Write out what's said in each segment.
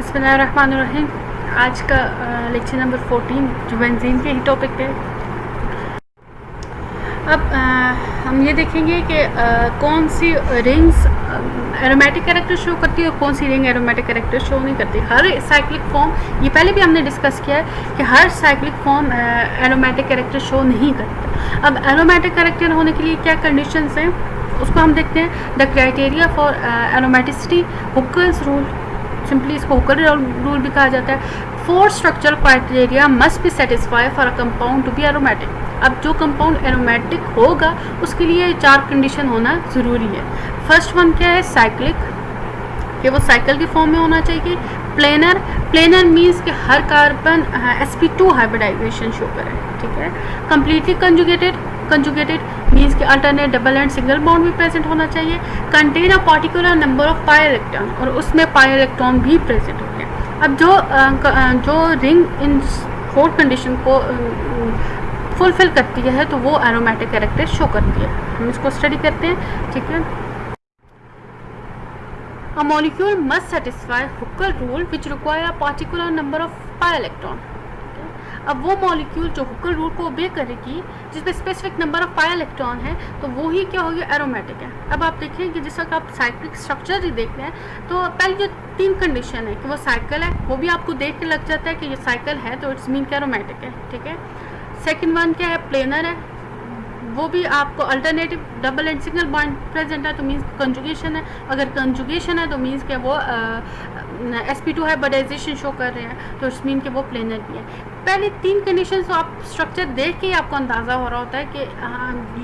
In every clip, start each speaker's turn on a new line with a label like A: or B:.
A: बिस्मिल्लाहिर्रहमानिर्रहीम। आज का लेक्चर नंबर 14 जो बेंजीन के ही टॉपिक पे। अब हम ये देखेंगे कि कौन सी रिंग्स एरोमेटिक कैरेक्टर शो करती है और कौन सी रिंग एरोमेटिक कैरेक्टर शो नहीं करती। हर साइक्लिक फॉर्म, ये पहले भी हमने डिस्कस किया है कि हर cyclic form aromatic character show नहीं करता। अब एरोमेटिक कैरेक्टर होने के लिए क्या कंडीशंस हैं उसको हम देखते हैं। The criteria for aromaticity, Huckel's rule, simply इसको हुकर रूल भी कहा जाता है। 4 structural criteria must be satisfy for a compound to be aromatic. अब जो कंपाउंड एरोमेटिक होगा उसके लिए 4 कंडीशन होना ज़रूरी है। फर्स्ट वन क्या है, साइक्लिक, कि वो साइकिल की फॉर्म में होना चाहिए। प्लेनर, प्लेनर मीन्स कि हर कार्बन sp2 हाइब्रिडाइजेशन शो करे, ठीक है। कम्प्लीटली कंजुगेटेड, कंजुगेटेड मीन्स कि alternate double and single bond भी प्रेजेंट होना चाहिए। Contain a particular number of pi electron, और उसमें पाई इलेक्ट्रॉन भी प्रेजेंट होते हैं। अब जो रिंग इन 4 कंडीशन को फुलफिल करती है तो वो एरोमेटिक कैरेक्टर शो करती है। हम इसको स्टडी करते हैं, ठीक है। A molecule must satisfy Hooker rule which require a particular number of pi electron. अब वो मॉलिक्यूल जो हुकर रूल को ओबे करेगी जिसमें specific number of pi electron है तो वो ही क्या होगी, एरोमेटिक है। अब आप देखें कि जिस वक्त आप साइक्लिक स्ट्रक्चर ही देखते हैं तो पहले जो 3 कंडीशन है कि वो साइकिल है, वो भी आपको देख के लग जाता है कि ये साइकिल है तो इट्स मीन कि एरोमेटिक है, ठीक है। सेकेंड वन क्या है, प्लेनर है, वो भी आपको alternative double and single bond present है तो मीन्स कंजुगेशन है। अगर कंजुगेशन है तो मीन्स कि वो sp2 हाइब्रिडाइजेशन शो कर रहे हैं तो इट्स मीन कि वो प्लेनर भी है। पहले 3 कंडीशन तो आप स्ट्रक्चर देख के ही आपको अंदाज़ा हो रहा होता है कि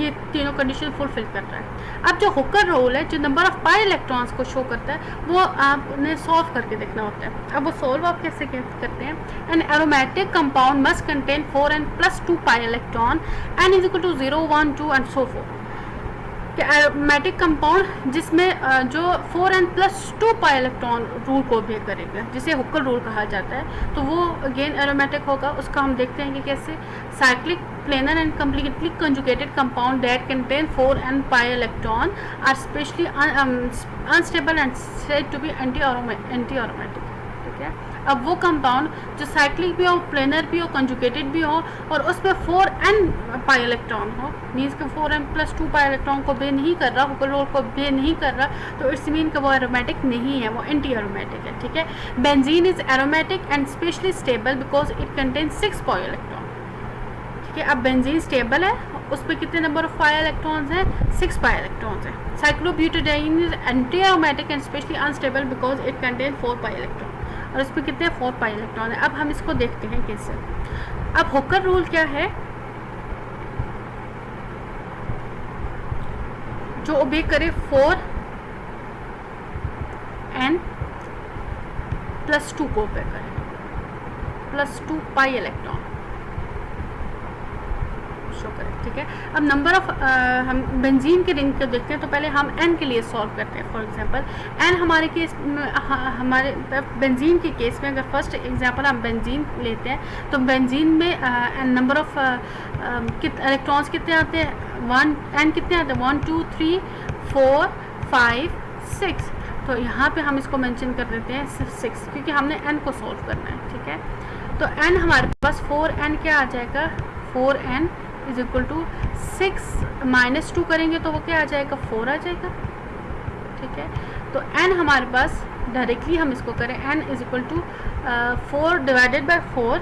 A: ये तीनों कंडीशन फुलफिल कर रहा है। अब जो हुकर रोल है, जो नंबर ऑफ पाई इलेक्ट्रॉन्स को शो करता है, वो आपने सॉल्व करके देखना होता है। अब वो सॉल्व आप कैसे करते हैं, an aromatic compound must contain 4n+2 pi electron, n is equal to 0, 1, 2 and so forth. कि एरोमेटिक कंपाउंड जिसमें जो 4n+2 पाई इलेक्ट्रॉन रूल को ओबे करेगा, जिसे हुकर रूल कहा जाता है, तो वो अगेन एरोमेटिक होगा। उसका हम देखते हैं कि कैसे। Cyclic, planar and completely conjugated compound that contain 4n pi electron are specially unstable and said to be anti aromatic, ठीक है। अब वो कंपाउंड जो साइक्लिक भी हो, प्लेनर भी हो, कंजुगेटेड भी हो और उसमें 4n पाई इलेक्ट्रॉन हो, मीन्स कि 4n+2 पाई इलेक्ट्रॉन को बे नहीं कर रहा, हुकर रोल को बे नहीं कर रहा, तो इट्स मीन कि वो एरोमेटिक नहीं है, वो एंटी एरोमेटिक है, ठीक है। Benzene is aromatic and specially stable because it contain 6 pi electron, ठीक है। अब बेंजीन स्टेबल है, उस पर कितने नंबर ऑफ पाई इलेक्ट्रॉन्स हैं, 6 पाई इलेक्ट्रॉन्स हैं। Cyclobutadiene is anti aromatic and specially unstable because it contain 4 pi electron, और इस पर कितने 4 पाई इलेक्ट्रॉन है। अब हम इसको देखते हैं कैसे। अब हुकर रूल क्या है, जो ओबे करे 4n+2 को ओबे करे, +2 पाई इलेक्ट्रॉन शो करें, ठीक है। अब नंबर ऑफ हम बेंजीन के रिंग को देखते हैं तो पहले हम n के लिए सॉल्व करते हैं। फॉर एग्जांपल n हमारे केस हमारे बेंजीन के केस में, अगर फर्स्ट एग्जांपल हम बेंजीन लेते हैं तो बेंजीन में नंबर ऑफ इलेक्ट्रॉन्स कितने आते हैं, n कितने आते हैं, 1, 2, 3, 4, 5, 6। तो यहाँ पे हम इसको मेंशन कर देते हैं 6 क्योंकि हमने n को सॉल्व करना है, ठीक है। तो n हमारे पास 4n क्या आ जाएगा, 4n इज इक्वल टू 6 - 2 करेंगे तो वो क्या आ जाएगा, 4 आ जाएगा, ठीक है। तो n हमारे पास डायरेक्टली हम इसको करें, n is equal to 4 divided by 4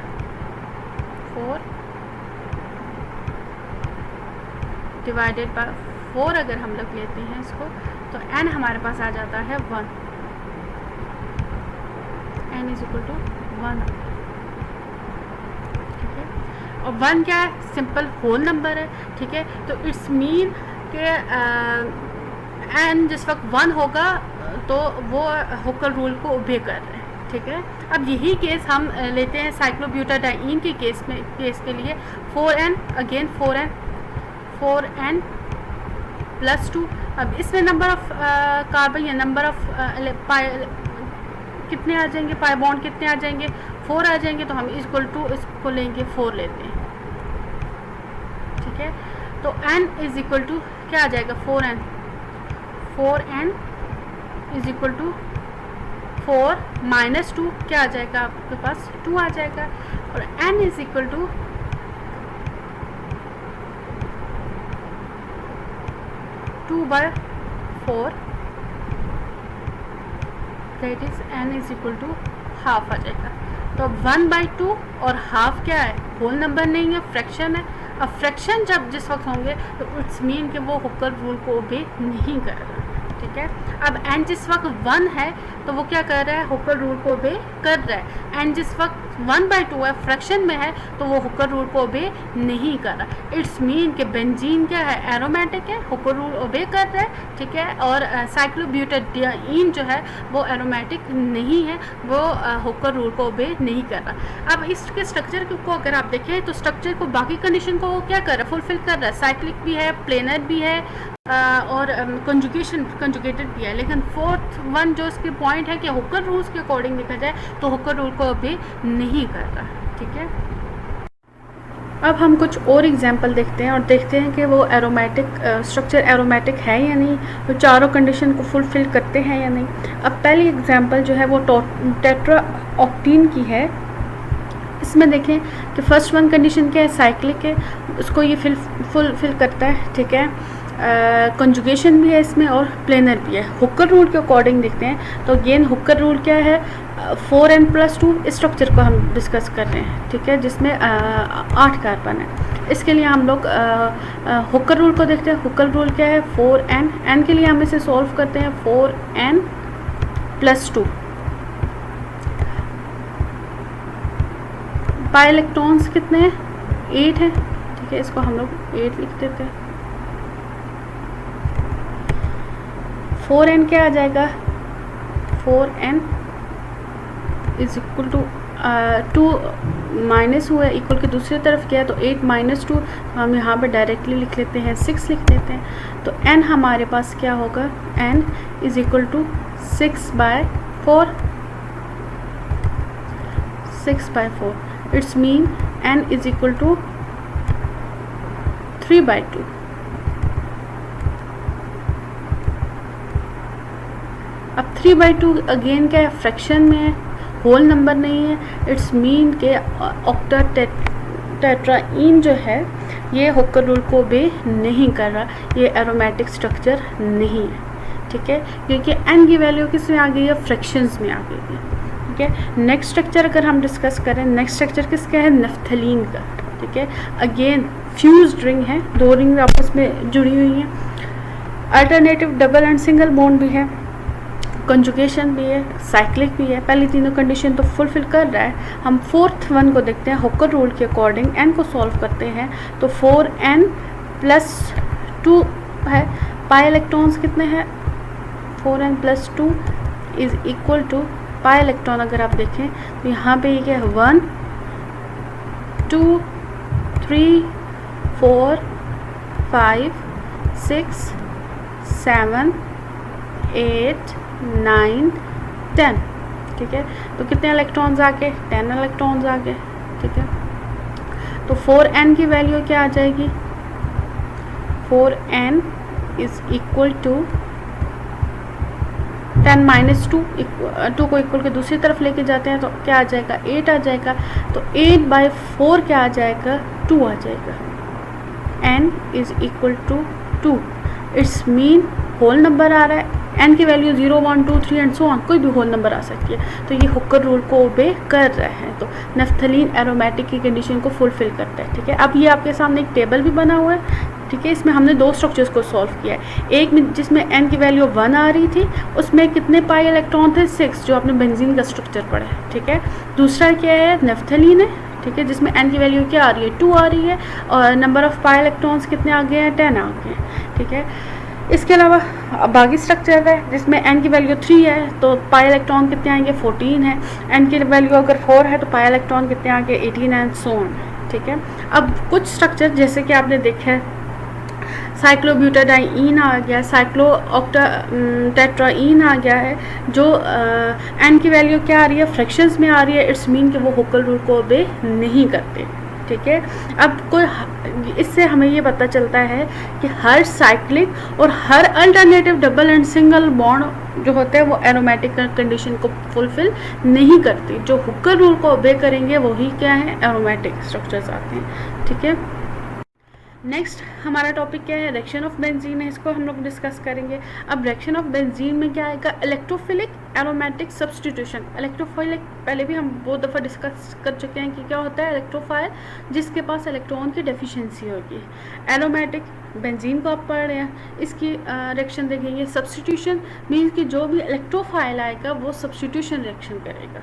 A: divided by 4 अगर हम लोग लेते हैं इसको तो n हमारे पास आ जाता है 1, n इज इक्वल टू 1, ठीक है। और 1 क्या है, सिंपल होल नंबर है, ठीक है। तो इट्स मीन कि n जिस वक्त 1 होगा तो वो हुकर रूल को ओबे कर रहे हैं, ठीक है। अब यही केस हम लेते हैं साइक्लोब्यूटाडाइन के केस के लिए 4n, अगेन 4n+2। अब इसमें नंबर ऑफ कार्बन या नंबर ऑफ कितने आ जाएंगे, पाई बॉन्ड कितने आ जाएंगे, 4 आ जाएंगे। तो हम इक्वल टू इसको लेंगे 4 लेते हैं, ठीक है। तो n इज इक्वल टू क्या आ जाएगा, 4n is equal to 4 minus 2 क्या आ जाएगा आपके पास 2 आ जाएगा, और n is equal to 2/4, that is n is equal to half आ जाएगा। तो 1/2 और हाफ क्या है, होल नंबर नहीं है, फ्रैक्शन है। अब फ्रैक्शन जब जिस वक्त होंगे तो इट्स मीन कि वो हुकर रूल को ओबे नहीं करेगा, ठीक है। अब n जिस वक्त 1 है तो वो क्या कर रहा है, हुकर रूल को ओबे कर रहा है। n जिस वक्त 1/2 है, फ्रैक्शन में है, तो वो हुकर रूल को ओबे नहीं कर रहा। इट्स मीन कि बेंजीन क्या है, एरोमेटिक है, हुकर रूल ओबे कर रहा है, ठीक है। और साइक्लोब्यूटाडीन जो है वो एरोमेटिक नहीं है, वो हुकर रूल को ओबे नहीं कर रहा। अब इसके स्ट्रक्चर को अगर आप देखें तो स्ट्रक्चर को बाकी कंडीशन को क्या कर रहा है, फुलफिल कर रहा है। साइक्लिक भी है, प्लेनर भी है, और कंजुगेटेड भी है। लेकिन फोर्थ वन जो इसके पॉइंट है कि हुकर रूल्स के अकॉर्डिंग देखा जाए तो हुकर रूल को ओबे नहीं कर रहा, ठीक है। अब हम कुछ और एग्जांपल देखते हैं और देखते हैं कि वो एरोमेटिक स्ट्रक्चर एरोमेटिक है या नहीं, वो चारों कंडीशन को फुलफिल करते हैं या नहीं। अब पहली एग्जांपल जो है वो टेट्रा ऑक्टीन की है। इसमें देखें कि फर्स्ट वन कंडीशन क्या है, साइक्लिक है, उसको ये फुलफिल करता है, ठीक है। कंजुगेशन भी है इसमें और प्लेनर भी है। हुकर रूल के अकॉर्डिंग देखते हैं तो अगेन हुकर रूल क्या है, 4n+2 इस स्ट्रक्चर को हम डिस्कस कर रहे हैं, ठीक है, जिसमें 8 कार्बन है। इसके लिए हम लोग हुकर रूल को देखते हैं। हुकर रूल क्या है, 4n, n के लिए हम इसे सॉल्व करते हैं, 4n+2। पाई इलेक्ट्रॉन्स कितने हैं, 8 हैं, ठीक है, इसको हम लोग 8 लिख देते हैं। 4n क्या आ जाएगा, 4n is equal to 2 minus हुआ है, इक्वल की दूसरी तरफ क्या है तो 8 - 2, हम यहाँ पे डायरेक्टली लिख लेते हैं, 6 लिख देते हैं। तो n हमारे पास क्या होगा, n is equal to 6/4, 6/4। It's mean n is equal to 3/2। अब 3/2 अगेन क्या है, फ्रैक्शन में है, होल नंबर नहीं है। इट्स मीन के ऑक्टाटेट्राईन जो है ये हुकर रूल को ओबे नहीं कर रहा, ये एरोमेटिक स्ट्रक्चर नहीं है, ठीक है, क्योंकि n की वैल्यू किस में आ गई है, फ्रैक्शंस में आ गई है, ठीक है। नेक्स्ट स्ट्रक्चर अगर हम डिस्कस करें, नेक्स्ट स्ट्रक्चर किसका है, नफ्थलीन का, ठीक है। अगेन फ्यूज्ड रिंग है, 2 रिंग आपस में जुड़ी हुई हैं। Alternative double and single bond भी है, कंजुगेशन भी है, साइक्लिक भी है। पहली तीनों कंडीशन तो फुलफिल कर रहा है। हम फोर्थ वन को देखते हैं, हुकर रूल के अकॉर्डिंग n को सॉल्व करते हैं तो 4n+2 है। पाई इलेक्ट्रॉन्स कितने हैं, 4n+2 is equal to pi electron अगर आप देखें तो यहाँ पे ये क्या है, 1 2 3 4 5 6 7 8 9 10, ठीक है। तो कितने इलेक्ट्रॉन्स आ गए, 10 इलेक्ट्रॉन्स आ गए, ठीक है। तो 4n की वैल्यू क्या आ जाएगी, 4n इज इक्वल टू 10 - 2, 2 को इक्वल के दूसरी तरफ लेके जाते हैं तो क्या आ जाएगा, 8 आ जाएगा। तो 8/4 क्या आ जाएगा, 2 आ जाएगा। n is equal to 2। It's mean whole number आ रहा है, n की वैल्यू 0 1 2 3 एंड सो ऑन, कोई भी होल नंबर आ सकती है। तो ये हुकर रूल को ओबे कर रहा है, तो नफ्थलीन एरोमेटिक की कंडीशन को फुलफिल करता है, ठीक है। अब ये आपके सामने एक टेबल भी बना हुआ है, ठीक है। इसमें हमने 2 स्ट्रक्चर्स को सॉल्व किया है। एक में जिसमें n की वैल्यू 1 आ रही थी, उसमें कितने पाई इलेक्ट्रॉन थे, 6, जो आपने बेंजीन का स्ट्रक्चर पढ़ा है, ठीक है। दूसरा क्या है, नफ्थलीन है, ठीक है, जिसमें n की वैल्यू क्या आ रही है, 2 आ रही है, और नंबर ऑफ पाई इलेक्ट्रॉन्स कितने आ गए हैं, 10 आ गए हैं, ठीक है। इसके अलावा बाकी स्ट्रक्चर है जिसमें n की वैल्यू 3 है तो पाई इलेक्ट्रॉन कितने आएंगे, 14 है। n की वैल्यू अगर 4 है तो पाई इलेक्ट्रॉन कितने आएंगे, 18 एंड सो ऑन, ठीक है। अब कुछ स्ट्रक्चर जैसे कि आपने देखा है, साइक्लोब्यूटाडाइन आ गया, साइक्लो ऑक्टाटेट्राईन आ गया है, जो n की वैल्यू क्या आ रही है, फ्रैक्शंस में आ रही है। इट्स मीन कि वो हुकर रूल को ओबे नहीं करते, ठीक है। अब कोई इससे हमें ये पता चलता है कि हर साइक्लिक और हर alternative double and single bond जो होते हैं वो एरोमेटिक कंडीशन को फुलफिल नहीं करती। जो हुकर रूल को ओबे करेंगे वही क्या है, एरोमेटिक स्ट्रक्चर्स आते हैं, ठीक है। नेक्स्ट हमारा टॉपिक क्या है, रिएक्शन ऑफ बेंजीन है, इसको हम लोग डिस्कस करेंगे। अब रिएक्शन ऑफ बेंजीन में क्या आएगा, इलेक्ट्रोफिलिक एरोमेटिक सब्स्टिट्यूशन। इलेक्ट्रोफिलिक पहले भी हम बहुत दफ़ा डिस्कस कर चुके हैं कि क्या होता है, इलेक्ट्रोफाइल जिसके पास इलेक्ट्रॉन की डेफिशिएंसी होगी। एरोमेटिक बेंजीन को आप पढ़ रहे हैं, इसकी रिएक्शन देखेंगे। सब्स्टिट्यूशन मीन्स कि जो भी इलेक्ट्रोफाइल आएगा वो सब्स्टिट्यूशन रिएक्शन करेगा,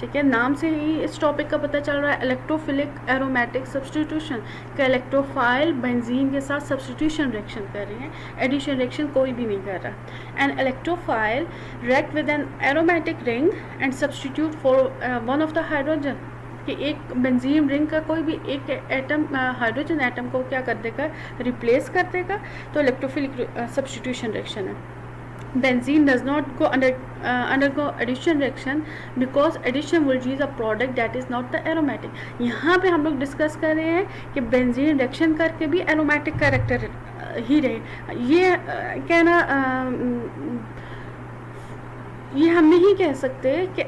A: ठीक है। नाम से ही इस टॉपिक का पता चल रहा है, इलेक्ट्रोफिलिक एरोमेटिक सब्स्टिट्यूशन का इलेक्ट्रोफाइल बेंजीन के साथ सब्स्टिट्यूशन रिएक्शन कर रही है, एडिशन रिएक्शन कोई भी नहीं कर रहा। And electrophile react with an aromatic ring and substitute for one of the hydrogen, कि एक बेंजीन रिंग का कोई भी एक एटम हाइड्रोजन एटम को क्या कर देगा, रिप्लेस कर देगा, तो इलेक्ट्रोफिलिक सब्स्टिट्यूशन रिएक्शन है। Benzene does not go undergo addition reaction because addition will yield a product that is not the aromatic। यहाँ पे हम लोग डिस्कस कर रहे हैं कि बेंजीन रिएक्शन करके भी एरोमेटिक कैरेक्टर ही रहे। ये कहना ये हम नहीं कह सकते कि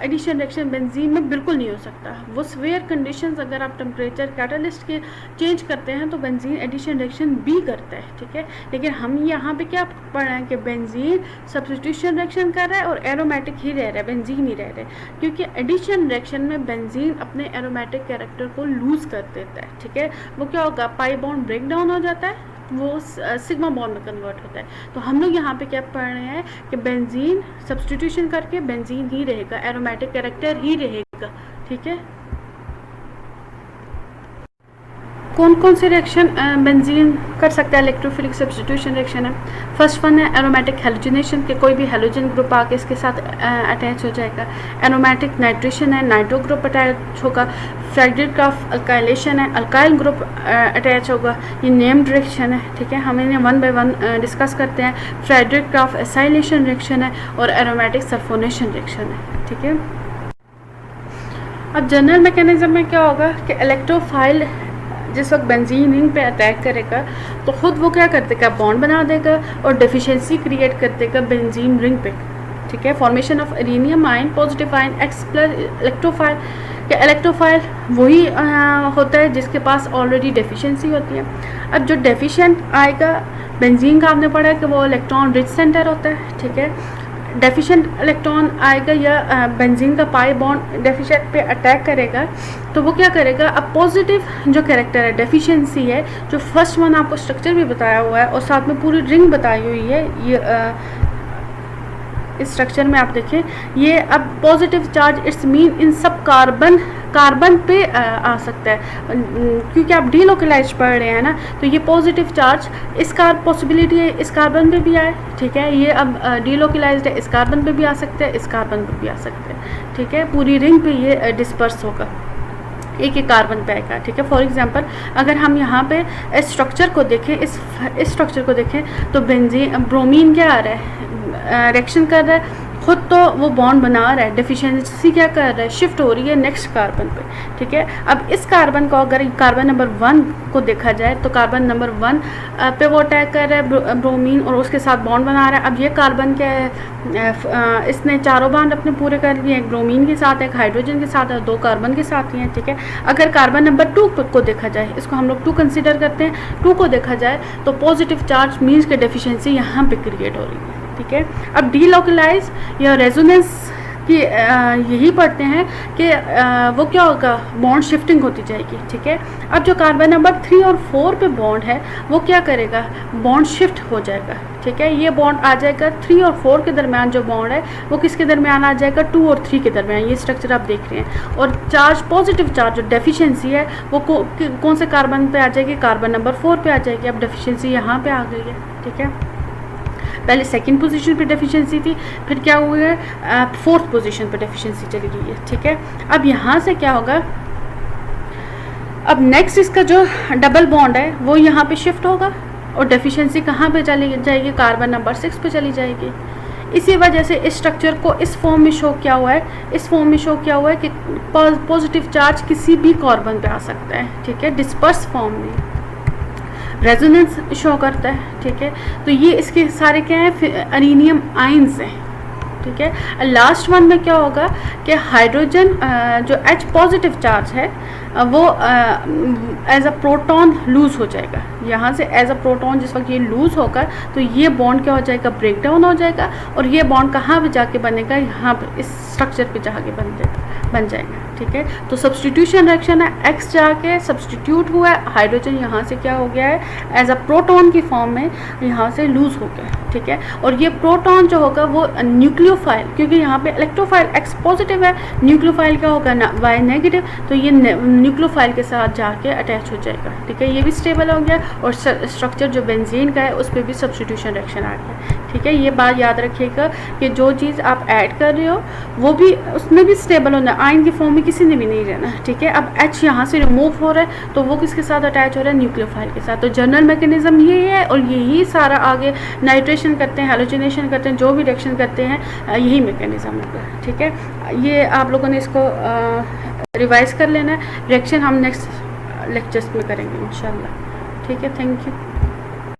A: एडिशन रिएक्शन बेंजीन में बिल्कुल नहीं हो सकता। वो स्वेयर कंडीशंस अगर आप टेम्परेचर कैटलिस्ट के चेंज करते हैं तो बेंजीन एडिशन रिएक्शन भी करता है, ठीक है। लेकिन हम यहाँ पे क्या पढ़ रहे हैं कि बेंजीन सब्स्टिट्यूशन रिएक्शन कर रहा है और एरोमेटिक ही रह रहा है, बेंजीन ही रह रहा है, क्योंकि एडिशन रिएक्शन में बेंजीन अपने एरोमेटिक कैरेक्टर को लूज़ कर देता है, ठीक है। वो क्या होगा, पाई बॉन्ड ब्रेक डाउन हो जाता है, वो सिग्मा बॉन्ड में कन्वर्ट होता है। तो हम लोग यहाँ पे क्या पढ़ रहे हैं कि बेंजीन सब्स्टिट्यूशन करके बेंजीन ही रहेगा, एरोमेटिक कैरेक्टर ही रहेगा, ठीक है। कौन कौन से रिएक्शन बेंजीन कर सकता है, इलेक्ट्रोफिलिक सब्स्टिट्यूशन रिएक्शन है। फर्स्ट वन है एरोमेटिक हेलोजिनेशन, के कोई भी हेलोजन ग्रुप आके इसके साथ अटैच हो जाएगा। एरोमेटिक नाइट्रेशन है, नाइट्रो ग्रुप अटैच होगा। फ्रेडरिक-क्रॉफ्ट अल्काइलेशन है, अल्काइल ग्रुप अटैच होगा। ये नेम्ड रिएक्शन है, ठीक है। हम इन्हें वन बाय वन डिस्कस करते हैं। फ्रेडरिक-क्रॉफ्ट एसाइलेशन रिएक्शन है और एरोमेटिक सल्फोनेशन रिएक्शन है, ठीक है। अब जनरल मैकेनिज्म में क्या होगा कि इलेक्ट्रोफाइल जिस वक्त बेंजीन रिंग पे अटैक करेगा तो ख़ुद वो क्या कर देगा, बॉन्ड बना देगा और डेफिशिएंसी क्रिएट कर देगा बेंजीन रिंग पे, ठीक है। Formation of arenium ion, positive ion, X plus electrophile. कि इलेक्ट्रोफाइल वही होता है जिसके पास ऑलरेडी डेफिशिएंसी होती है। अब जो डेफिशिएंट आएगा बेंजीन का आपने पढ़ा है कि वो इलेक्ट्रॉन रिच सेंटर होता है, ठीक है। डेफिशिएंट इलेक्ट्रॉन आएगा या बेंजीन का पाई बॉन्ड डेफिशिएंट पे अटैक करेगा तो वो क्या करेगा, अब पॉजिटिव जो कैरेक्टर है, डेफिशिएंसी है, जो फर्स्ट वन आपको स्ट्रक्चर भी बताया हुआ है और साथ में पूरी रिंग बताई हुई है, ये इस स्ट्रक्चर में आप देखें, ये अब positive charge it's mean in सब कार्बन पे आ सकता है, क्योंकि आप डीलोकलाइज पढ़ रहे हैं ना, तो ये पॉजिटिव चार्ज इस पॉसिबिलिटी है इस कार्बन पे भी आए, ठीक है। ये अब डीलोकलाइज्ड है, इस कार्बन पे भी आ सकते हैं, इस कार्बन पे भी आ सकते हैं, ठीक है। पूरी रिंग पे ये डिस्पर्स होगा, एक एक कार्बन पे आएगा, ठीक है। फॉर एग्जांपल अगर हम यहाँ पे इस स्ट्रक्चर को देखें, इस स्ट्रक्चर को देखें तो बेंजीन ब्रोमीन क्या आ रहा है, रिएक्शन कर रहा है, खुद तो वो बॉन्ड बना रहा है, डेफिशिएंसी क्या कर रहा है, शिफ्ट हो रही है नेक्स्ट कार्बन पे, ठीक है। अब इस कार्बन को अगर कार्बन नंबर 1 को देखा जाए तो कार्बन नंबर 1 पे वो अटैक कर रहा है ब्रोमीन और उसके साथ बॉन्ड बना रहा है। अब ये कार्बन क्या है, इसने चारों बॉन्ड अपने पूरे कर लिए, एक ब्रोमीन के साथ, एक हाइड्रोजन के साथ और 2 कार्बन के साथ ही हैं, ठीक है। अगर कार्बन नंबर 2 को देखा जाए, इसको हम लोग 2 कंसिडर करते हैं, 2 को देखा जाए तो पॉजिटिव चार्ज मीन्स के डेफिशिएंसी यहाँ पे क्रिएट हो रही है, ठीक है। अब डीलोकलाइज या रेजोनेंस की यही पढ़ते हैं कि वो क्या होगा, बॉन्ड शिफ्टिंग होती जाएगी, ठीक है। अब जो कार्बन नंबर 3 और 4 पे बॉन्ड है वो क्या करेगा, बॉन्ड शिफ्ट हो जाएगा, ठीक है। ये बॉन्ड आ जाएगा 3 और 4 के दरमियान, जो बॉन्ड है वो किसके दरमियान आ जाएगा, 2 और 3 के दरमियान। ये स्ट्रक्चर आप देख रहे हैं। और चार्ज, पॉजिटिव चार्ज जो डेफिशिएंसी है वो कौन से कार्बन पे आ जाएगी, कार्बन नंबर 4 पे आ जाएगी। अब डेफिशिएंसी यहाँ पे आ गई है, ठीक है। पहले सेकंड पोजीशन पे डेफिशिएंसी थी, फिर क्या हुआ है, फोर्थ पोजीशन पे डेफिशिएंसी चली गई है, ठीक है। अब यहाँ से क्या होगा, अब नेक्स्ट इसका जो डबल बॉन्ड है वो यहाँ पे शिफ्ट होगा और डेफिशिएंसी कहाँ पे चली जाएगी, कार्बन नंबर 6 पे चली जाएगी। इसी वजह से इस स्ट्रक्चर को इस फॉर्म में शो किया हुआ है, इस फॉर्म में शो किया हुआ है कि पॉजिटिव चार्ज किसी भी कार्बन पे आ सकता है, ठीक है, डिस्पर्स फॉर्म में रेजोनेंस शो करता है, ठीक है। तो ये इसके सारे क्या है, अरेनियम आयंस हैं, ठीक है। लास्ट वन में क्या होगा कि हाइड्रोजन जो H पॉजिटिव चार्ज है वो एज अ प्रोटॉन लूज़ हो जाएगा, यहाँ से एज अ प्रोटॉन जिस वक्त ये लूज़ होगा तो ये बॉन्ड क्या हो जाएगा, ब्रेक डाउन हो जाएगा, और ये बॉन्ड कहाँ पे जाके बनेगा, यहाँ पर इस स्ट्रक्चर पे जाके बन जाएगा, ठीक है। तो सब्सटीट्यूशन रिएक्शन है, X जाके सब्सटीट्यूट हुआ है, हाइड्रोजन यहाँ से क्या हो गया है, एज अ प्रोटॉन की फॉर्म में यहाँ से लूज़ हो गया, ठीक है। और ये प्रोटॉन जो होगा वो न्यूक्लियोफाइल, क्योंकि यहाँ पे इलेक्ट्रोफाइल X पॉजिटिव है, न्यूक्लियोफाइल क्या होगा ना Y नेगेटिव, तो ये न्यूक्लियोफाइल के साथ जाके अटैच हो जाएगा, ठीक है। ये भी स्टेबल हो गया, और स्ट्रक्चर जो बेंजीन का है उस पर भी सब्सटीट्यूशन रिएक्शन आ गया, ठीक है। ये बात याद रखिएगा कि जो चीज़ आप ऐड कर रहे हो वो भी उसमें भी स्टेबल होना, आयन की फॉर्म में किसी ने भी नहीं रहना, ठीक है। अब H यहाँ से रिमूव हो रहा है तो वो किसके साथ अटैच हो रहा है, न्यूक्लियोफाइल के साथ। तो जनरल मैकेनिज्म ये है, और यही सारा आगे नाइट्रेशन करते हैं, हैलोजिनेशन करते हैं, जो भी रिएक्शन करते हैं यही मैकेनिज्म होगा, ठीक है। ये आप लोगों ने इसको रिवाइज कर लेना है। रिएक्शन हम नेक्स्ट लेक्चर्स में करेंगे इंशाल्लाह, ठीक है। Thank you.